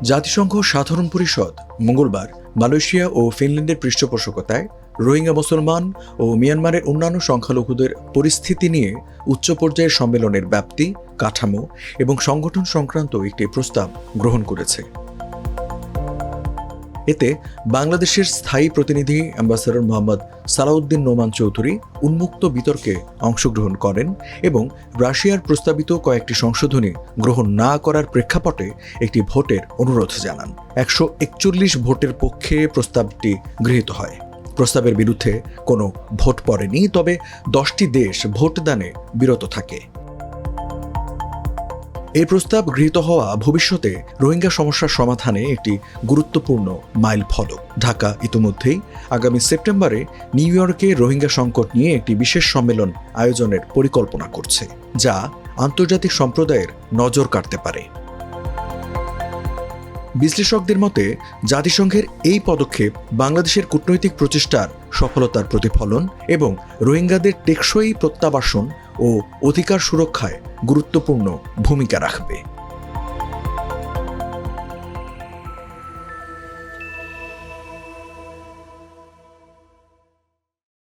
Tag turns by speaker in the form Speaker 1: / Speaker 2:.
Speaker 1: জাতিসংঘ সাধারণ পরিষদ মঙ্গলবার মালয়েশিয়া ও ফিনল্যান্ডের পৃষ্ঠপোষকতায় রোহিঙ্গা মুসলমান ও মিয়ানমারের অন্যান্য সংখ্যালঘুদের পরিস্থিতি নিয়ে উচ্চ পর্যায়ের সম্মেলনের ব্যাপ্তি, কাঠামো এবং সংগঠন সংক্রান্ত একটি প্রস্তাব গ্রহণ করেছে। এতে বাংলাদেশের স্থায়ী প্রতিনিধি অ্যাম্বাসেডর মোহাম্মদ সালাউদ্দিন নোমান চৌধুরী উন্মুক্ত বিতর্কে অংশগ্রহণ করেন এবং রাশিয়ার প্রস্তাবিত কয়েকটি সংশোধনী গ্রহণ না করার প্রেক্ষাপটে একটি ভোটের অনুরোধ জানান। 141 ভোটের পক্ষে প্রস্তাবটি গৃহীত হয়। প্রস্তাবের বিরুদ্ধে কোনো ভোট পড়েনি, তবে 10টি দেশ ভোটদানে বিরত থাকে। এই প্রস্তাব গৃহীত হওয়া ভবিষ্যতে রোহিঙ্গা সমস্যার সমাধানে একটি গুরুত্বপূর্ণ মাইল ফলক। ঢাকা ইতিমধ্যেই আগামী সেপ্টেম্বরে নিউ ইয়র্কে রোহিঙ্গা সংকট নিয়ে একটি বিশেষ সম্মেলন আয়োজনের পরিকল্পনা করছে, যা আন্তর্জাতিক সম্প্রদায়ের নজর কাড়তে পারে। বিশ্লেষকদের মতে জাতিসংঘের এই পদক্ষেপ বাংলাদেশের কূটনৈতিক প্রচেষ্টার সফলতার প্রতিফলন এবং রোহিঙ্গাদের টেকসই প্রত্যাবাসন ও অধিকার সুরক্ষায় গুরুত্বপূর্ণ ভূমিকা রাখবে।